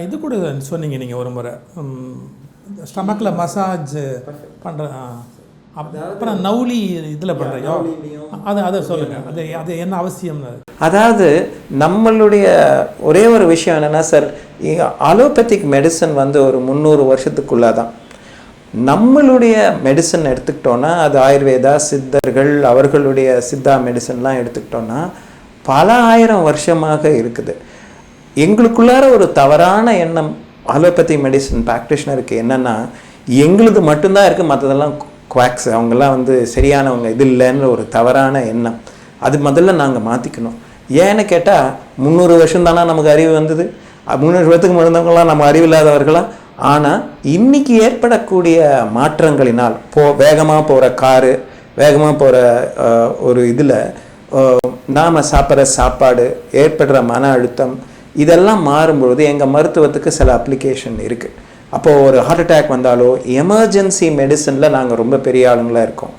இது கூட சொன்னீங்க நீங்கள் ஒரு முறை ஸ்டமக்கில் மசாஜ் பண்ணுற, அப்புறம் நவுலி இதில் பண்ணுறையோ அதை சொல்லுங்கள். அது என்ன அவசியம்னு. அதாவது நம்மளுடைய ஒரே ஒரு விஷயம் என்னென்னா சார், அலோபதிக் மெடிசன் வந்து ஒரு 300 வருஷத்துக்குள்ளே தான். நம்மளுடைய மெடிசன் எடுத்துக்கிட்டோன்னா அது ஆயுர்வேதா சித்தர்கள் அவர்களுடைய சித்தா மெடிசன்லாம் எடுத்துக்கிட்டோன்னா பல ஆயிரம் வருஷமாக இருக்குது. எங்களுக்குள்ளார ஒரு தவறான எண்ணம் அலோபதி மெடிசன் ப்ராக்டிஷனருக்கு என்னென்னா, எங்களுது மட்டும்தான் இருக்குது, மற்றதெல்லாம் குவாக்ஸ், அவங்கெல்லாம் வந்து சரியானவங்க, இது இல்லைன்ற ஒரு தவறான எண்ணம். அது முதல்ல நாங்கள் மாற்றிக்கணும். ஏன்னு கேட்டால் 300 வருஷம் தானே நமக்கு அறிவு வந்தது. 300 வருஷத்துக்கு முன்னவங்களாம் நம்ம அறிவில்லாதவர்களா? ஆனால் இன்றைக்கி ஏற்படக்கூடிய மாற்றங்களினால் வேகமாக போகிற காரு, வேகமாக போகிற ஒரு இதில் நாம் சாப்பிட்ற சாப்பாடு, ஏற்படுற மன அழுத்தம், இதெல்லாம் மாறும்பொழுது எங்கள் மருத்துவத்துக்கு சில அப்ளிகேஷன் இருக்குது. அப்போது ஒரு ஹார்ட் அட்டாக் வந்தாலோ எமர்ஜென்சி மெடிசனில் நாங்கள் ரொம்ப பெரிய ஆளுங்களாக இருக்கோம்.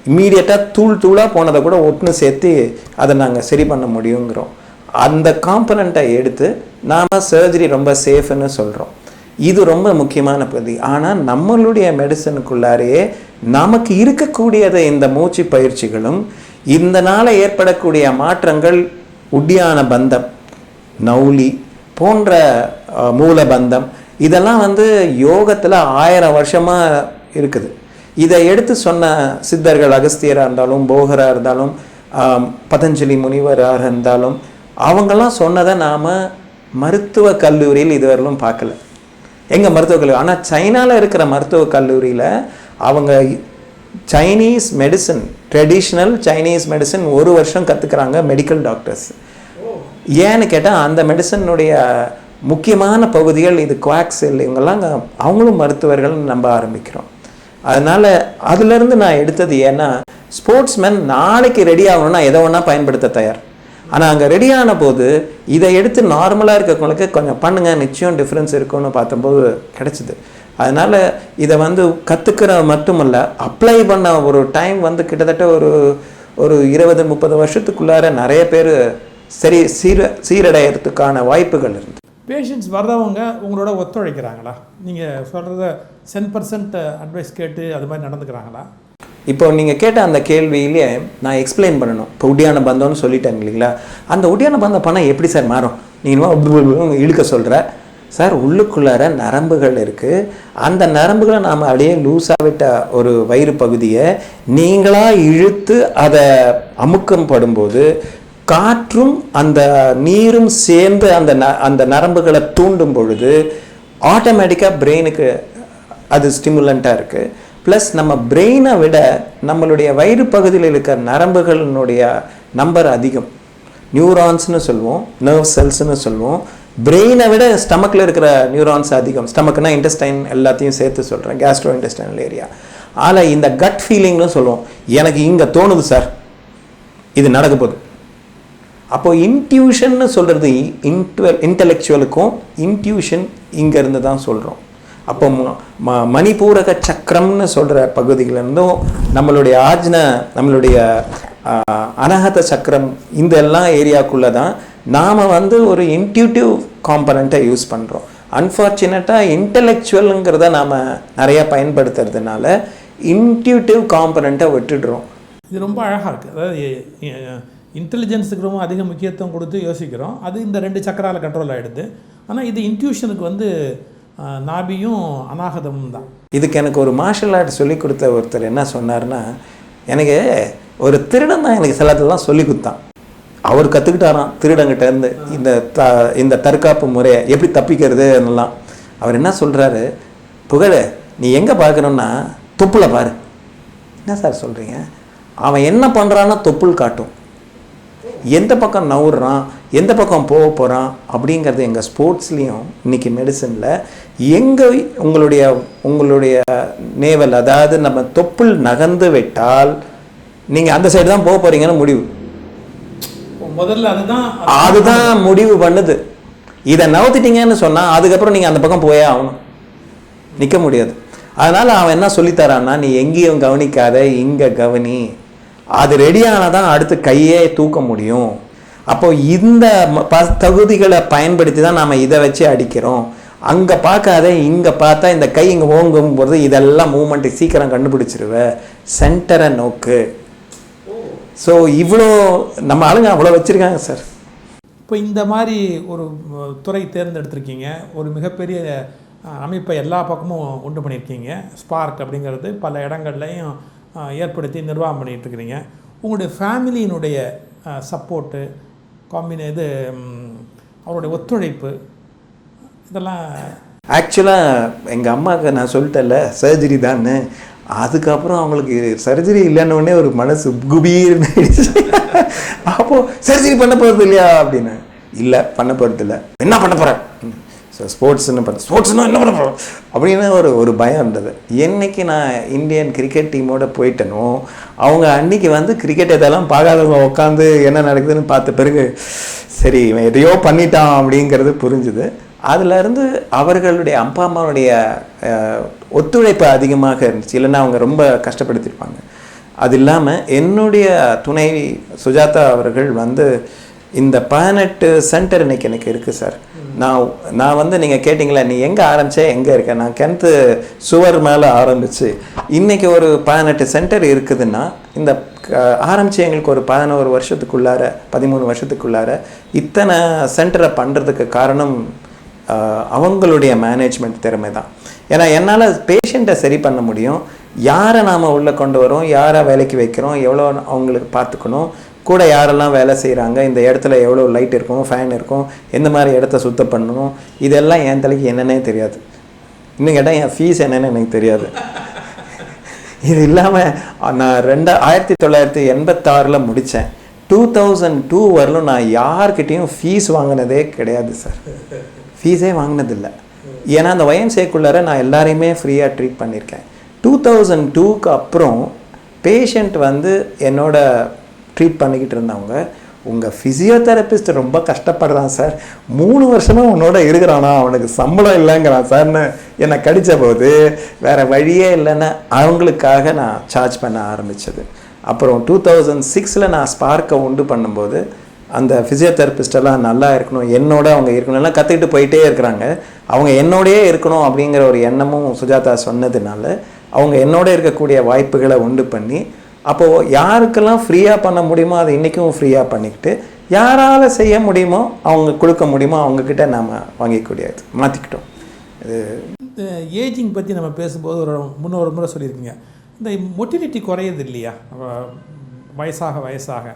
இம்மீடியட்டாக தூளாக போனதை கூட ஒட்டுன்னு சேர்த்து அதை நாங்கள் சரி பண்ண முடியுங்கிறோம். அந்த காம்பனண்ட்டை எடுத்து நாம் சர்ஜரி ரொம்ப சேஃப்னு சொல்கிறோம். இது ரொம்ப முக்கியமான பகுதி. ஆனால் நம்மளுடைய மெடிசனுக்குள்ளாரையே நமக்கு இருக்கக்கூடியதை இந்த மூச்சு பயிற்சிகளும் இதனால் ஏற்படக்கூடிய மாற்றங்கள், உட்டியான பந்தம், நவுலி போன்ற மூலபந்தம், இதெல்லாம் வந்து யோகத்தில் 1000 வருஷமாக இருக்குது. இதை எடுத்து சொன்ன சித்தர்கள் அகஸ்தியராக இருந்தாலும், போகராக இருந்தாலும், பதஞ்சலி முனிவராக இருந்தாலும், அவங்கெல்லாம் சொன்னதை நாம் மருத்துவ கல்லூரியில் இதுவரையிலும் பார்க்கல. எங்கள் மருத்துவக் கல்லூரி, ஆனால் சைனாவில் இருக்கிற மருத்துவக் கல்லூரியில் அவங்க Chinese medicine, traditional Chinese medicine 1 வருஷம் கற்றுக்குறாங்க மெடிக்கல் டாக்டர்ஸ். ஏன்னு கேட்டால் அந்த மெடிசனுடைய முக்கியமான பகுதிகள் இது குவாக்ஸ் இல்லை, இவங்கெல்லாம் அவங்களும் மருத்துவர்கள் நம்ப ஆரம்பிக்கிறோம். அதனால் அதுலேருந்து நான் எடுத்தது ஏன்னா, ஸ்போர்ட்ஸ்மேன் நாளைக்கு ரெடி ஆகணும்னா எதை ஒன்றா பயன்படுத்த தயார். ஆனால் அங்கே ரெடியான போது இதை எடுத்து நார்மலாக இருக்கிறவங்களுக்கு கொஞ்சம் பண்ணுங்கள், நிச்சயம் டிஃப்ரென்ஸ் இருக்குன்னு பார்த்தம்போது கிடச்சிது. அதனால் இதை வந்து கற்றுக்கிற மட்டுமல்ல, அப்ளை பண்ண ஒரு டைம் வந்து கிட்டத்தட்ட ஒரு 20-30 வருஷத்துக்குள்ளார நிறைய பேர் சீரடைகிறதுக்கான வாய்ப்புகள் இருந்து. பேஷண்ட்ஸ் வர்றவங்க உங்களோட ஒத்துழைக்கிறாங்களா? நீங்கள் சொல்கிறத 100% அட்வைஸ் கேட்டு அது மாதிரி நடந்துக்கிறாங்களா? இப்போ நீங்கள் கேட்ட அந்த கேள்வியிலே நான் எக்ஸ்பிளைன் பண்ணணும். இப்போ உட்டியான பந்தம்னு சொல்லிட்டேன் இல்லைங்களா? அந்த உட்டியான பந்தம் பண்ணால் எப்படி சார் மாறும்? நீங்கள் இழுக்க சொல்கிற சார், உள்ளுக்குள்ளார நரம்புகள் இருக்குது. அந்த நரம்புகளை நாம் அப்படியே லூஸாக விட்ட ஒரு வயிறு பகுதியை நீங்களாக இழுத்து அதை அமுக்கம் படும்போது காற்றும் அந்த நீரும் சேர்ந்து அந்த நரம்புகளை தூண்டும் பொழுது ஆட்டோமேட்டிக்காக பிரெயினுக்கு அது ஸ்டிமுலண்ட்டாக இருக்குது. ப்ளஸ் நம்ம பிரெயினை விட நம்மளுடைய வயிறு பகுதியில் இருக்கிற நரம்புகளினுடைய நம்பர் அதிகம். நியூரான்ஸ்னு சொல்லுவோம், நர்வ் செல்ஸ்னு சொல்லுவோம். பிரெயினை விட ஸ்டமக்கில் இருக்கிற நியூரான்ஸ் அதிகம். ஸ்டமக்குனா இன்டெஸ்டைன் எல்லாத்தையும் சேர்த்து சொல்கிறேன், கேஸ்ட்ரோ இன்டெஸ்டைனல் ஏரியா. ஆனால் இந்த கட் ஃபீலிங்னு சொல்லுவோம், எனக்கு இங்கே தோணுது சார் இது நடக்க போகுது. அப்போது இன்ட்யூஷன்னு சொல்கிறது இன்டலெக்சுவலுக்கும் இன்ட்யூஷன் இங்கேருந்து தான் சொல்கிறோம். அப்போ மணிபூரக சக்கரம்னு சொல்கிற பகுதியிலேருந்தும் நம்மளுடைய நம்மளுடைய அனகத சக்கரம், இந்த எல்லா ஏரியாக்குள்ளே தான் நாம் வந்து ஒரு இன்ட்யூட்டிவ் காம்பனண்ட்டை யூஸ் பண்ணுறோம். அன்ஃபார்ச்சுனேட்டாக இன்டலெக்சுவலுங்கிறத நாம் நிறையா பயன்படுத்துறதுனால இன்ட்யூட்டிவ் காம்பனண்ட்டை விட்டுடுறோம். இது ரொம்ப அழகாக இருக்குது. அதாவது இன்டெலிஜென்ஸுக்கு ரொம்ப அதிக முக்கியத்துவம் கொடுத்து யோசிக்கிறோம், அது இந்த 2 சக்கரால் கண்ட்ரோல் ஆகிடுது. ஆனால் இது இன்ட்யூஷனுக்கு வந்து நாபியும் அநாகதமும் தான். இதுக்கு எனக்கு ஒரு மார்ஷல் ஆர்ட் சொல்லி கொடுத்த ஒருத்தர் என்ன சொன்னார்னா, எனக்கு ஒரு திருடன் தான் எனக்கு சிலதெல்லாம் சொல்லி கொடுத்தான். அவர் கற்றுக்கிட்டாராம் திருடங்கிட்டேருந்து இந்த தற்காப்பு முறையை எப்படி தப்பிக்கிறது என்னெல்லாம். அவர் என்ன சொல்கிறாரு, புகழ நீ எங்கே பார்க்கணுன்னா தொப்புளை பாரு. என்ன சார் சொல்கிறீங்க? அவன் என்ன பண்ணுறான்னா தொப்புள் காட்டும், எந்த பக்கம் நவுறான், எந்த பக்கம் போக போகிறான் அப்படிங்கிறது எங்கள் ஸ்போர்ட்ஸ்லேயும் இன்றைக்கி மெடிசனில் எங்கே உங்களுடைய நேவல், அதாவது நம்ம தொப்புள் நகர்ந்து விட்டால் நீங்கள் அந்த சைடு தான் போக போகிறீங்கன்னு முடிவு. முதல்ல அதுதான் முடிவு பண்ணுது. இதை நவுத்திட்டீங்கன்னு சொன்னால் அதுக்கப்புறம் நீங்கள் அந்த பக்கம் போயே ஆகணும், நிற்க முடியாது. அதனால் அவன் என்ன சொல்லித்தரான்னா, நீ எங்கேயும் கவனிக்காத, இங்கே கவனி. அது ரெடியானால் தான் அடுத்து கையே தூக்க முடியும். அப்போ இந்த தகுதிகளை பயன்படுத்தி தான் நாம் இதை வச்சு அடிக்கிறோம். அங்கே பார்க்காத இங்கே பார்த்தா இந்த கை இங்கே ஓங்கும் போது இதெல்லாம் மூமெண்ட்டு சீக்கிரம் கண்டுபிடிச்சிருவேன். சென்டரை நோக்கு. ஸோ இவ்வளோ நம்ம ஆளுங்க அவ்வளோ வச்சுருக்காங்க சார். இப்போ இந்த மாதிரி ஒரு துறை தேர்ந்தெடுத்திருக்கீங்க, ஒரு மிகப்பெரிய அமைப்பை எல்லா பக்கமும் உண்டு பண்ணியிருக்கீங்க. ஸ்பார்க் அப்படிங்கிறது பல இடங்கள்லையும் ஏற்படுத்தி நிர்வாகம் பண்ணிகிட்ருக்கிறீங்க. உங்களுடைய ஃபேமிலியினுடைய சப்போர்ட்டு இது அவருடைய ஒத்துழைப்பு இதெல்லாம்? ஆக்சுவலாக எங்கள் அம்மாவுக்கு நான் சொல்லிட்டேன்ல சர்ஜரி தான்னு, அதுக்கப்புறம் அவங்களுக்கு சர்ஜரி இல்லைன்னொடனே ஒரு மனசு குபீர்னு அப்போது சர்ஜரி பண்ண போகிறது இல்லையா அப்படின்னு. இல்லை பண்ண போகிறது இல்லை. என்ன பண்ண போகிறேன்? ஸ்போர்ட்ஸ்ன்னு ஸ்போர்ட்ஸ்னா என்ன பண்ண போகிறோம் அப்படின்னு ஒரு பயம் இருந்தது. என்னைக்கு நான் இந்தியன் கிரிக்கெட் டீமோடு போயிட்டேனோ அவங்க அன்றைக்கி வந்து கிரிக்கெட் இதெல்லாம் பார்க்காதவங்க உட்காந்து என்ன நடக்குதுன்னு பார்த்த பிறகு சரி எதையோ பண்ணிட்டான் அப்படிங்கிறது புரிஞ்சுது. அதிலேருந்து அவர்களுடைய அப்பா அம்மாவுடைய ஒத்துழைப்பு அதிகமாக இருந்துச்சு. இல்லைன்னா அவங்க ரொம்ப கஷ்டப்படுத்தியிருப்பாங்க. அது இல்லாமல் என்னுடைய துணைவி சுஜாதா அவர்கள் வந்து இந்த 18 சென்டர் இன்னைக்கு எனக்கு இருக்குது சார். நான் வந்து நீங்கள் கேட்டிங்களா நீ எங்கே ஆரம்பித்தேன் எங்கே இருக்கேன், நான் கிணத்து சுவர் மேலே ஆரம்பித்து இன்றைக்கி ஒரு 18 சென்டர் இருக்குதுன்னா இந்த ஆரம்பித்து எங்களுக்கு ஒரு 11 வருஷத்துக்குள்ளார 13 வருஷத்துக்குள்ளார இத்தனை சென்டரை பண்ணுறதுக்கு காரணம் அவங்களுடைய மேனேஜ்மெண்ட் திறமை தான். ஏன்னா என்னால் பேஷண்ட்டை சரி பண்ண முடியும், யாரை நாம் உள்ளே கொண்டு வரோம், யாரை வேலைக்கு வைக்கிறோம், எவ்வளோ அவங்களுக்கு பார்த்துக்கணும், கூட யாரெல்லாம் வேலை செய்கிறாங்க, இந்த இடத்துல எவ்வளோ லைட் இருக்கும், ஃபேன் இருக்கும், எந்த மாதிரி இடத்த சுத்தம் பண்ணணும், இதெல்லாம் என் தலைக்கு என்னன்னே தெரியாது. இன்னும் கேட்டால் என் ஃபீஸ் என்னன்னு எனக்கு தெரியாது. இது இல்லாமல் நான் 1986 முடித்தேன். 2002 வரலும் நான் யார்கிட்டையும் ஃபீஸ் வாங்கினதே கிடையாது சார். ஃபீஸே வாங்கினதில்லை. ஏன்னா அந்த YMCAக்குள்ளார நான் எல்லாரையுமே ஃப்ரீயாக ட்ரீட் பண்ணியிருக்கேன். 2002க்கு அப்புறம் பேஷண்ட் வந்து என்னோட ட்ரீட் பண்ணிக்கிட்டு இருந்தவங்க, உங்கள் ஃபிசியோதெரபிஸ்ட் ரொம்ப கஷ்டப்படுறான் சார், 3 வருஷமாக உன்னோட இருக்கிறானா, அவனுக்கு சம்பளம் இல்லைங்கிறான் சார்னு என்னை கடித்த போது வேறு வழியே இல்லைன்னு அவங்களுக்காக நான் சார்ஜ் பண்ண ஆரம்பித்தது. அப்புறம் 2006 நான் ஸ்பார்க்கை உண்டு பண்ணும்போது அந்த ஃபிசியோதெரபிஸ்டெல்லாம் நல்லா இருக்கணும், என்னோட அவங்க இருக்கணும், எல்லாம் கற்றுக்கிட்டு போயிட்டே இருக்கிறாங்க, அவங்க என்னோடையே இருக்கணும் அப்படிங்கிற ஒரு எண்ணமும் சுஜாதா சொன்னதுனால அவங்க என்னோட இருக்கக்கூடிய வாய்ப்புகளை உண்டு பண்ணி அப்போது யாருக்கெல்லாம் ஃப்ரீயாக பண்ண முடியுமோ அதை இன்றைக்கும் ஃப்ரீயாக பண்ணிக்கிட்டு யாரால் செய்ய முடியுமோ அவங்க கொடுக்க முடியுமோ அவங்கக்கிட்ட நாம் வாங்கிக்கூடியது மாற்றிக்கிட்டோம். இந்த ஏஜிங் பற்றி நம்ம பேசும்போது ஒரு முறை சொல்லியிருக்கீங்க, இந்த மொட்டிலிட்டி குறையுது இல்லையா வயசாக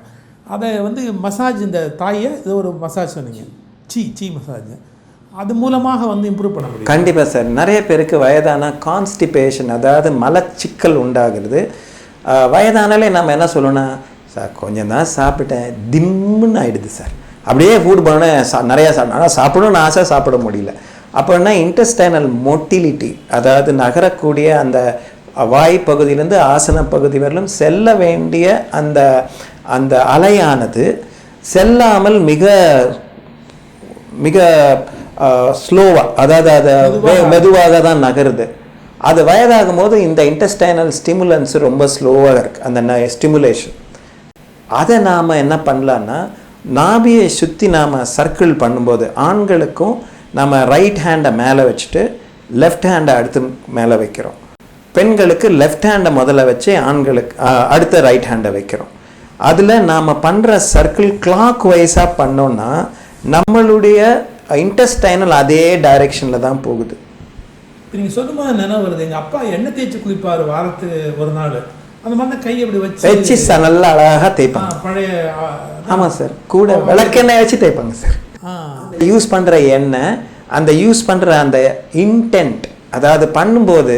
அதை வந்து மசாஜ், இந்த தாயை இது ஒரு மசாஜ் சொன்னீங்க, சீ மசாஜ், அது மூலமாக வந்து இம்ப்ரூவ் பண்ண முடியும். கண்டிப்பாக சார். நிறைய பேருக்கு வயதான கான்ஸ்டிபேஷன், அதாவது மலச்சிக்கல் உண்டாகிறது. வயதானாலே நம்ம என்ன சொல்லணும்னா சார் கொஞ்சம் தான் சாப்பிட்டேன் திம்முன்னு ஆகிடுது சார், அப்படியே ஃபுட் பண்ணோன்னே நிறையா சாப்பிட்டேன், ஆனால் சாப்பிடணும்னு ஆசை சாப்பிட முடியல. அப்படின்னா இன்டெஸ்டைனல் மொட்டிலிட்டி, அதாவது நகரக்கூடிய அந்த வாய் பகுதியிலேருந்து ஆசன பகுதி வரலும் செல்ல வேண்டிய அந்த அலையானது செல்லாமல் மிக மிக ஸ்லோவாக, அதாவது அதை மெதுவாக தான் நகருது. அது வயதாகும் போது இந்த இன்டெஸ்டைனல் ஸ்டிமுலன்ஸ் ரொம்ப ஸ்லோவாக இருக்குது, அந்த ஸ்டிமுலேஷன். அதை நாம் என்ன பண்ணலான்னா நாபியை சுற்றி நாம் சர்க்கிள் பண்ணும்போது ஆண்களுக்கும் நம்ம ரைட் ஹேண்டை மேலே வச்சுட்டு லெஃப்ட் ஹேண்டை அடுத்து மேலே வைக்கிறோம், பெண்களுக்கு லெஃப்ட் ஹேண்டை முதல்ல வச்சு ஆண்களுக்கு அடுத்த ரைட் ஹேண்டை வைக்கிறோம். அதில் நாம் பண்ணுற சர்க்கிள் கிளாக் வைஸாக பண்ணோன்னா நம்மளுடைய இன்டெஸ்டைனல் அதே டைரெக்ஷனில் தான் போகுது. நீங்கள் சொல்லும்போது நினைவு வருது, எங்கள் அப்பா எண்ணெய் தேய்ச்சி குளிப்பார் வாரத்துக்கு ஒரு நாள், அந்த மாதிரி கை அப்படி வச்சு நல்லா அழகாக தேய்ப்பாங்க பழைய. ஆமாம் சார், கூட விளக்கெண்ணெய் வச்சு தேய்ப்பாங்க சார். யூஸ் பண்ணுற எண்ணெய், அந்த யூஸ் பண்ணுற அந்த இன்டென்ட், அதாவது பண்ணும்போது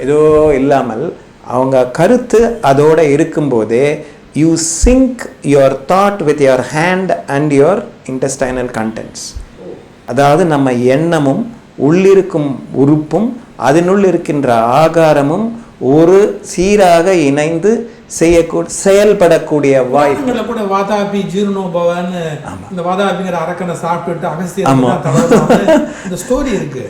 ஏதோ இல்லாமல் அவங்க கருத்து அதோடு இருக்கும்போதே you sync your thought with your hand and your intestinal contents. அதாவது நம்ம எண்ணமும் உள்ளிருக்கும் உறுப்பும் அதனுள் இருக்கின்ற ஆகாரமும் ஒரு சீராக இணைந்து செயல்படக்கூடிய வாய்ப்பு. கூட வாதாபி ஜீர்ணோபவன், இந்த வாதாபிங்கிற அரக்கனை சாப்பிட்டுட்டு அகஸ்தியர் இந்த ஸ்டோரி இருக்கு,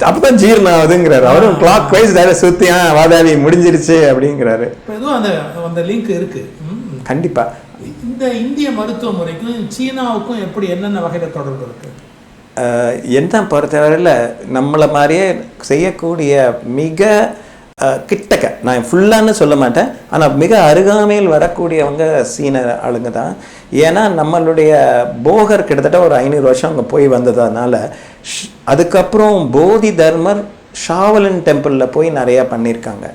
அப்பதான் ஜீரணம் ஆகுதுங்கிறாரு. அவரும் கிளாக் வைஸ் சுத்தியா வாதாபி முடிஞ்சிருச்சு அப்படிங்கிறாரு. அந்த லிங்க் இருக்கு. கண்டிப்பா இந்த இந்திய மருத்துவ முறைக்கும் சீனாவுக்கும் எப்படி என்னென்ன வகையில் தொடர்பு இருக்குது? என்ன பொறுத்தவரையில் நம்மளை மாதிரியே செய்யக்கூடிய மிக கிட்டக்க, நான் ஃபுல்லான்னு சொல்ல மாட்டேன், ஆனால் மிக அருகாமையில் வரக்கூடியவங்க சீன ஆளுங்க தான். ஏன்னா நம்மளுடைய போகர் கிட்டத்தட்ட ஒரு 500 வருஷம் அங்கே போய் வந்ததுனால, அதுக்கப்புறம் போதி தர்மர் ஷாவலின் டெம்பிளில் போய் நிறையா பண்ணியிருக்காங்க.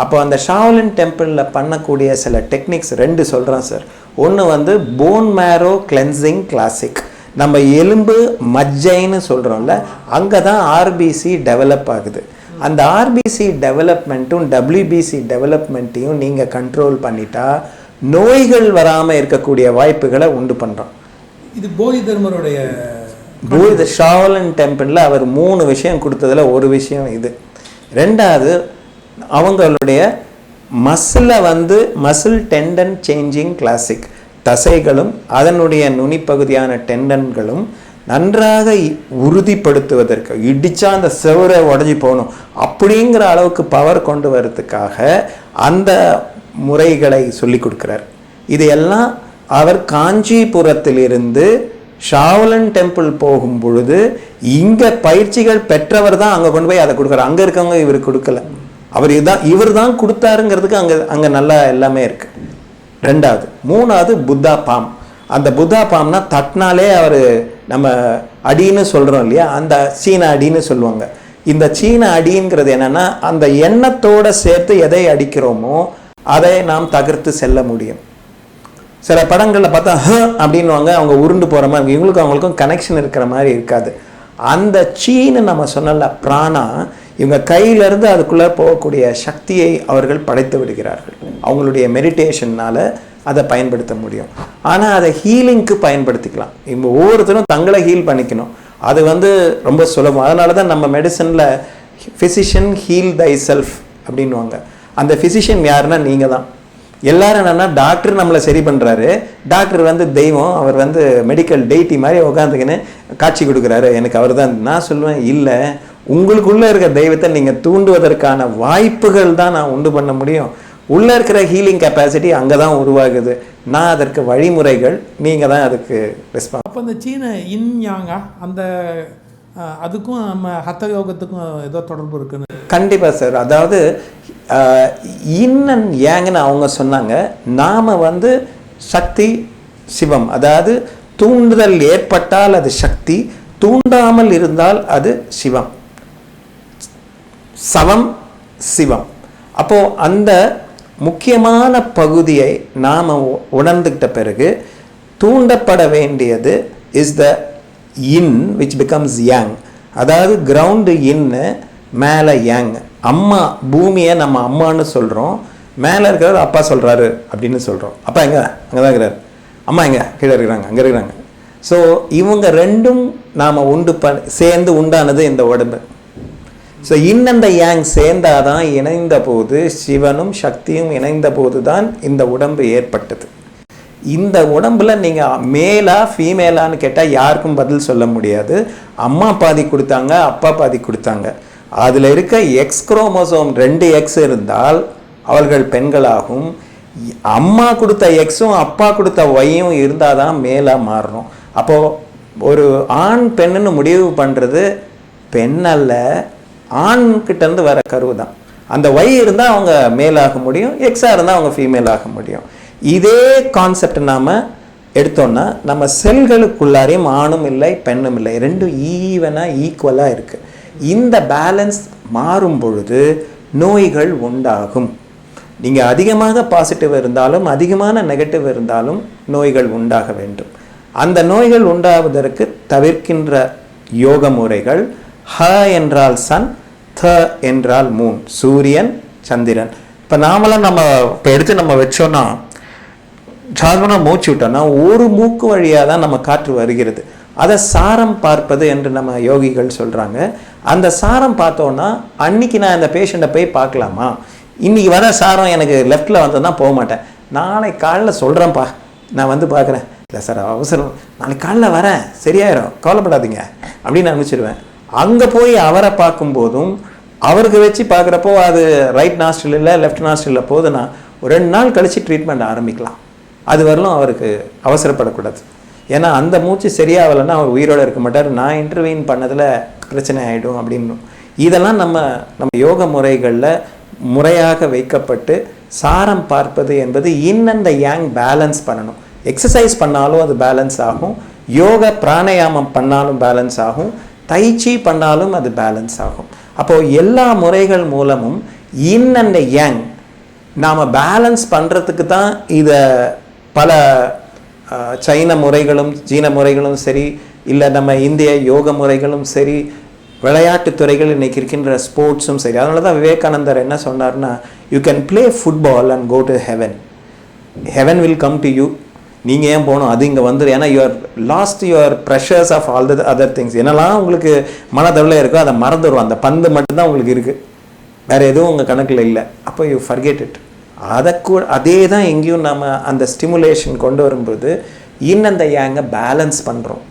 அப்போ அந்த ஷாவலின் டெம்பிளில் பண்ணக்கூடிய சில டெக்னிக்ஸ் 2 சொல்கிறேன் சார். ஒன்று வந்து போன் மேரோ கிளென்சிங் கிளாசிக், நம்ம எலும்பு மஜ்ஜைன்னு சொல்கிறோம்ல, அங்கே தான் ஆர்பிசி டெவலப் ஆகுது. அந்த ஆர்பிசி டெவலப்மெண்ட்டும் டபிள்யூபிசி டெவலப்மெண்ட்டையும் நீங்கள் கண்ட்ரோல் பண்ணிட்டா நோய்கள் வராமல் இருக்கக்கூடிய வாய்ப்புகளை உண்டு பண்ணுறோம். இது போதி தர்மருடைய போதி ஷாவலின் டெம்பிளில் அவர் 3 விஷயம் கொடுத்ததில் ஒரு விஷயம் இது. 2வது அவங்களுடைய மசிலை வந்து மசில் டெண்டன் சேஞ்சிங் கிளாசிக், தசைகளும் அதனுடைய நுனிப்பகுதியான டெண்டன்களும் நன்றாக உறுதிப்படுத்துவதற்கு, இடிச்சா அந்த செவரை உடஞ்சி போகணும் அப்படிங்கிற அளவுக்கு பவர் கொண்டு வரதுக்காக அந்த முறைகளை சொல்லி கொடுக்குறார். இதையெல்லாம் அவர் காஞ்சிபுரத்திலிருந்து ஷாவலன் டெம்பிள் போகும் பொழுது இங்கே பயிற்சிகள் பெற்றவர் தான் அங்கே கொண்டு போய் அதை கொடுக்குறார். அங்கே இருக்கவங்க இவர் கொடுக்கல, இவர் தான் கொடுத்தாருங்கிறதுக்கு அங்கே நல்லா எல்லாமே இருக்கு. 2வது 3வது புத்தா பாம். அந்த புத்தா பாம்னா தட்டினாலே அவர் நம்ம அடின்னு சொல்கிறோம் இல்லையா, அந்த சீன அடின்னு சொல்லுவாங்க. இந்த சீன அடிங்கிறது என்னன்னா, அந்த எண்ணத்தோடு சேர்த்து எதை அடிக்கிறோமோ அதை நாம் தகர்த்து செல்ல முடியும். சில படங்களில் பார்த்தா அப்படின்வாங்க, அவங்க உருண்டு போகிற மாதிரி, இவங்களுக்கும் அவங்களுக்கும் கனெக்ஷன் இருக்கிற மாதிரி இருக்காது. அந்த சீனு நம்ம சொன்னல பிராணா, இவங்க கையிலேருந்து அதுக்குள்ளே போகக்கூடிய சக்தியை அவர்கள் படைத்து விடுகிறார்கள். அவங்களுடைய மெடிடேஷன்னால் அதை பயன்படுத்த முடியும். ஆனால் அதை ஹீலிங்க்கு பயன்படுத்திக்கலாம். இவங்க ஒவ்வொருத்தரும் தங்களை ஹீல் பண்ணிக்கணும். அது வந்து ரொம்ப சுலபம். அதனால தான் நம்ம மெடிசனில் ஃபிசிஷியன் ஹீல் தை செல்ஃப் அப்படின்வாங்க. அந்த ஃபிசிஷியன் யாருன்னா நீங்கள் தான். எல்லாரும் என்னென்னா, டாக்டர் நம்மளை சரி பண்ணுறாரு, டாக்டர் வந்து தெய்வம், அவர் வந்து மெடிக்கல் டெய்டி மாதிரி உட்காந்துக்கின்னு காட்சி கொடுக்குறாரு, எனக்கு அவர் தான். நான் சொல்லுவேன், இல்லை, உங்களுக்குள்ளே இருக்க தெய்வத்தை நீங்கள் தூண்டுவதற்கான வாய்ப்புகள் தான் நான் உண்டு பண்ண முடியும். உள்ளே இருக்கிற ஹீலிங் கெப்பாசிட்டி அங்கே தான் உருவாகுது. நான் அதற்கு வழிமுறைகள், நீங்கள் தான் அதுக்கு ரெஸ்பான்ஸ். அப்போ இந்த சீன இன் யாங்கா அந்த அதுக்கும் நம்ம ஹத்த யோகத்துக்கும் ஏதோ தொடர்பு இருக்குன்னு? கண்டிப்பாக சார். அதாவது இன் அண்ட் யாங்னு அவங்க சொன்னாங்க. நாம் வந்து சக்தி சிவம், அதாவது தூண்டுதல் ஏற்பட்டால் அது சக்தி, தூண்டாமல் இருந்தால் அது சிவம், சவம் சிவம். அப்போது அந்த முக்கியமான பகுதியை நாம் உணர்ந்துக்கிட்ட பிறகு தூண்டப்பட வேண்டியது is the in which becomes yang. அதாவது கிரவுண்டு இன்னு, மேலே yang. அம்மா பூமியை நம்ம அம்மான்னு சொல்கிறோம், மேலே இருக்கிறவர் அப்பா சொல்கிறாரு அப்படின்னு சொல்கிறோம். அப்பா எங்கே? அங்கே தான் இருக்கிறார். அம்மா எங்கே? கீழே இருக்கிறாங்க, அங்கே இருக்கிறாங்க. ஸோ இவங்க ரெண்டும் நாம் சேர்ந்து உண்டானது இந்த உடம்பு. ஸோ இந்த yang சேர்ந்தாதான், இணைந்த போது சிவனும் சக்தியும் இணைந்த போது தான் இந்த உடம்பு ஏற்பட்டது. இந்த உடம்புல நீங்கள் மேலா ஃபீமேலான்னு கேட்டால் யாருக்கும் பதில் சொல்ல முடியாது. அம்மா பாதி கொடுத்தாங்க, அப்பா பாதி கொடுத்தாங்க. அதில் இருக்க எக்ஸ் குரோமோசோம் 2 எக்ஸ் இருந்தால் அவர்கள் பெண்களாகும். அம்மா கொடுத்த எக்ஸும் அப்பா கொடுத்த ஒய்யும் இருந்தால் தான் மேலாக மாறுறோம். அப்போது ஒரு ஆண் பெண்ணுன்னு முடிவு பண்ணுறது பெண் அல்ல, ஆண்கிட்டேருந்து வர கருவு தான். அந்த ஒய் இருந்தால் அவங்க மேலாக முடியும், எக்ஸாக இருந்தால் அவங்க ஃபீமேல் ஆக முடியும். இதே கான்செப்ட் நாம் எடுத்தோன்னா நம்ம செல்களுக்குள்ளாரையும் ஆணும் இல்லை பெண்ணும் இல்லை, ரெண்டும் ஈவனாக ஈக்குவலாக இருக்குது. இந்த பேலன்ஸ் மாறும் பொழுது நோய்கள் உண்டாகும். நீங்கள் அதிகமாக பாசிட்டிவ் இருந்தாலும் அதிகமான நெகட்டிவ் இருந்தாலும் நோய்கள் உண்டாக வேண்டும். அந்த நோய்கள் உண்டாவதற்கு தவிர்க்கின்ற யோக முறைகள் ஹ என்றால் சன், த என்றால் மூன், சூரியன் சந்திரன். இப்போ நாமெல்லாம் நம்ம இப்போ எடுத்து நம்ம வச்சோன்னா சாதாரணமாக மூச்சு விட்டோம்னா ஒரு மூக்கு வழியாக தான் நம்ம காற்று வருகிறது. அதை சாரம் பார்ப்பது என்று நம்ம யோகிகள் சொல்கிறாங்க. அந்த சாரம் பார்த்தோன்னா அன்னைக்கு நான் இந்த பேஷண்ட்டை போய் பார்க்கலாமா, இன்றைக்கி வர சாரம் எனக்கு லெஃப்டில் வந்ததுன்னா போக மாட்டேன், நாளைக்கு காலையில் சொல்கிறேன்ப்பா நான் வந்து பார்க்குறேன், இல்லை சார் அவசரம், நாளைக்கு காலையில் வரேன் சரியாயிரும் கவலைப்படாதீங்க அப்படின்னு அனுப்பிச்சிடுவேன். அங்கே போய் அவரை பார்க்கும்போதும் அவருக்கு வச்சு பார்க்குறப்போ அது ரைட் நாஸ்ட்ரில் இல்லை லெஃப்ட் நாஸ்ட்ரில் போகுதுன்னா ஒரு 2 நாள் கழித்து ட்ரீட்மெண்ட் ஆரம்பிக்கலாம். அது வரலும் அவருக்கு அவசரப்படக்கூடாது. ஏன்னா அந்த மூச்சு சரியாகலைன்னா அவர் உயிரோடு இருக்க மாட்டார். நான் இன்டர்வீன் பண்ணதில் பிரச்சனை ஆகிடும் அப்படின்னு. இதெல்லாம் நம்ம யோக முறைகளில் முறையாக வைக்கப்பட்டு சாரம் பார்ப்பது என்பது இந்த யாங் பேலன்ஸ் பண்ணணும். எக்ஸசைஸ் பண்ணாலும் அது பேலன்ஸ் ஆகும், யோக பிராணாயாமம் பண்ணாலும் பேலன்ஸ் ஆகும், தைச்சி பண்ணாலும் அது பேலன்ஸ் ஆகும். அப்போது எல்லா முறைகள் மூலமும் இந்த யாங் நாம் பேலன்ஸ் பண்ணுறதுக்கு தான் இதை பல சைன முறைகளும் சீன முறைகளும் சரி, இல்லை நம்ம இந்திய யோக முறைகளும் சரி, விளையாட்டுத்துறைகள் இன்றைக்கி இருக்கின்ற ஸ்போர்ட்ஸும் சரி. அதனால தான் விவேகானந்தர் என்ன சொன்னார்னா, you can play football and go to heaven, heaven will come to you. நீங்கள் ஏன் போகணும், அது இங்கே வந்துடும். ஏன்னா you're lost your pressures of all the other things. என்னெல்லாம் உங்களுக்கு மனதளவில் இருக்கோ அதை மறந்துடும். அந்த பந்து மட்டும்தான் உங்களுக்கு இருக்குது, வேறு எதுவும் உங்கள் கணக்கில் இல்லை. அப்போ யூ ஃபர்கெட் இட். அதே தான் எங்கேயும் நம்ம அந்த ஸ்டிமுலேஷன் கொண்டு வரும்போது இந்த யாங்கை பேலன்ஸ் பண்ணுறோம்.